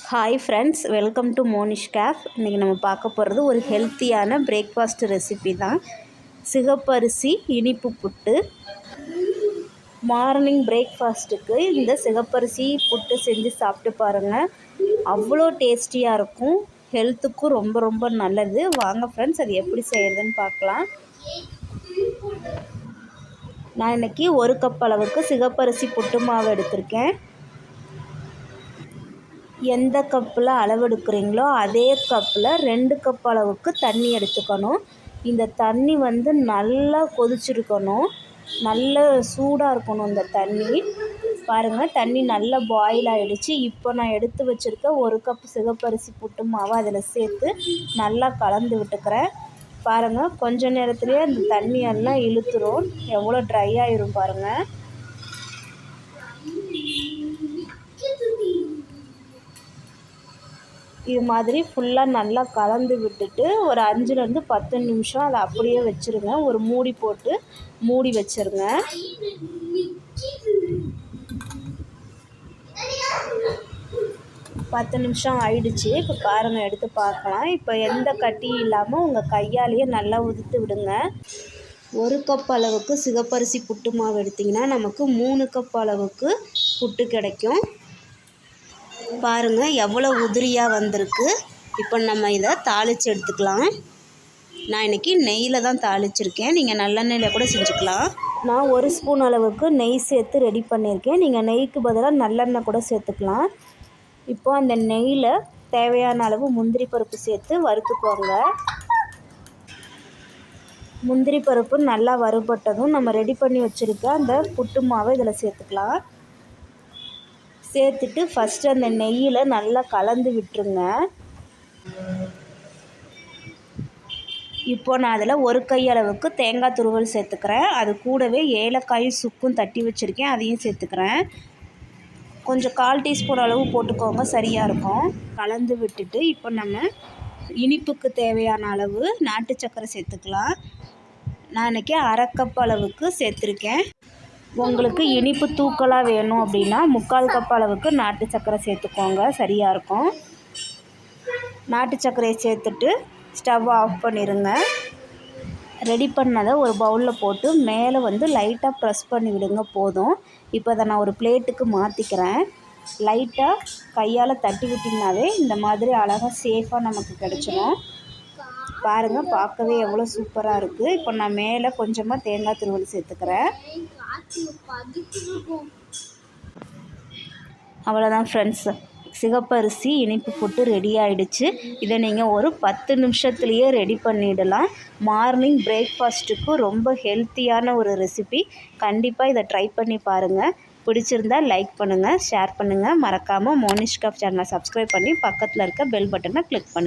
Hi friends, welcome to Monish cafe. இன்றைக்கி நம்ம பார்க்க போகிறது ஒரு ஹெல்த்தியான பிரேக்ஃபாஸ்ட் ரெசிபி தான். சிகப்பரிசி இனிப்பு புட்டு. மார்னிங் பிரேக்ஃபாஸ்ட்டுக்கு இந்த சிகப்பரிசி புட்டு செஞ்சு சாப்பிட்டு பாருங்கள். அவ்வளோ டேஸ்டியாக இருக்கும். ஹெல்த்துக்கும் ரொம்ப ரொம்ப நல்லது. வாங்க ஃப்ரெண்ட்ஸ், அது எப்படி செய்கிறதுன்னு பார்க்கலாம். நான் இன்றைக்கி 1 கப் அளவுக்கு சிகப்பரிசி புட்டு மாவு எடுத்திருக்கேன். எந்த கப்பில் அளவு எடுக்கிறீங்களோ அதே கப்பில் 2 கப் அளவுக்கு தண்ணி எடுத்துக்கணும். இந்த தண்ணி நல்லா கொதிச்சிருக்கணும். நல்ல சூடாக இருக்கணும் இந்த தண்ணி. பாருங்கள், தண்ணி நல்லா பாயில் ஆகிடுச்சு. இப்போ நான் எடுத்து வச்சுருக்க 1 கப் சிகப்பரிசி புட்டு மாவை அதில் சேர்த்து நல்லா கலந்து விட்டுக்கிறேன். பாருங்கள், கொஞ்ச நேரத்துலேயே அந்த தண்ணியெல்லாம் இழுத்துரும். எவ்வளோ ட்ரை ஆயிரும் பாருங்கள். இது மாதிரி ஃபுல்லாக நல்லா கலந்து விட்டுட்டு ஒரு 5லேருந்து 10 நிமிஷம் அதை அப்படியே வச்சுருங்க. ஒரு மூடி போட்டு மூடி வச்சுருங்க. பத்து நிமிஷம் ஆயிடுச்சு. இப்போ பாருங்கள், எடுத்து பார்க்கலாம். இப்போ எந்த கட்டியும் இல்லாமல் உங்கள் கையாலேயே நல்லா உதுத்து விடுங்க. 1 கப் அளவுக்கு சிகப்பரிசி புட்டு மாவு எடுத்திங்கன்னா நமக்கு 3 கப் அளவுக்கு புட்டு கிடைக்கும். பாருங்கள், எவ்வளோ உதிரியாக வந்திருக்கு. இப்போ நம்ம இதை தாளித்து எடுத்துக்கலாம். நான் இன்றைக்கி நெய்யில் தான் தாளிச்சிருக்கேன். நீங்கள் நல்லெண்ணெயில் கூட செஞ்சுக்கலாம். நான் 1 ஸ்பூன் அளவுக்கு நெய் சேர்த்து ரெடி பண்ணியிருக்கேன். நீங்கள் நெய்க்கு பதிலாக நல்லெண்ணெய் கூட சேர்த்துக்கலாம். இப்போ அந்த நெய்யில் தேவையான அளவு முந்திரி பருப்பு சேர்த்து வறுத்துக்கோங்க. முந்திரி பருப்பு நல்லா வறுபட்டதும் நம்ம ரெடி பண்ணி வச்சுருக்க அந்த புட்டு மாவை இதில் சேர்த்துக்கலாம். சேர்த்துட்டு ஃபஸ்ட்டு அந்த நெய்யில் நல்லா கலந்து விட்டுருங்க. இப்போ நான் அதில் 1 கை அளவுக்கு தேங்காய் துருவல் சேர்த்துக்கிறேன். அது கூடவே ஏலக்காயும் சுக்கும் தட்டி வச்சுருக்கேன், அதையும் சேர்த்துக்கிறேன். கொஞ்சம் 1/4 டீஸ்பூன் அளவு போட்டுக்கோங்க, சரியாக இருக்கும். கலந்து விட்டுட்டு இப்போ நம்ம இனிப்புக்கு தேவையான அளவு நாட்டு சர்க்கரை சேர்த்துக்கலாம். நான் இன்றைக்கி 1/2 கப் அளவுக்கு சேர்த்துருக்கேன். உங்களுக்கு இனிப்பு தூக்கலாக வேணும் அப்படின்னா 3/4 கப் அளவுக்கு நாட்டு சர்க்கரை சேர்த்துக்கோங்க, சரியாக இருக்கும். நாட்டு சர்க்கரையை சேர்த்துட்டு ஸ்டவ் ஆஃப் பண்ணிடுங்க. ரெடி பண்ணதை ஒரு பவுலில் போட்டு மேலே லைட்டாக ப்ரெஸ் பண்ணி விடுங்க, போதும். இப்போ அதை நான் ஒரு பிளேட்டுக்கு மாற்றிக்கிறேன். லைட்டாக கையால் தட்டி விட்டிங்கனாவே இந்த மாதிரி அழகாக சேஃபாக நமக்கு கிடச்சிடும். பாருங்கள், பார்க்கவே எவ்வளோ சூப்பராக இருக்குது. இப்போ நான் மேலே கொஞ்சமாக தேங்காய் துருவல் சேர்த்துக்கிறேன். அவ்வளோதான் ஃப்ரெண்ட்ஸ், சிகப்பரிசி இனிப்பு புட்டு ரெடி ஆகிடுச்சு. இதை நீங்கள் ஒரு 10 நிமிஷத்துலேயே ரெடி பண்ணிடலாம். மார்னிங் பிரேக்ஃபாஸ்ட்டுக்கு ரொம்ப ஹெல்த்தியான ஒரு ரெசிபி. கண்டிப்பாக இதை ட்ரை பண்ணி பாருங்கள். பிடிச்சிருந்தால் லைக் பண்ணுங்கள், ஷேர் பண்ணுங்கள். மறக்காமல் மோனிஷ் கேஃப் சேனலை சப்ஸ்கிரைப் பண்ணி பக்கத்தில் இருக்க பெல் பட்டனை கிளிக் பண்ணுங்கள்.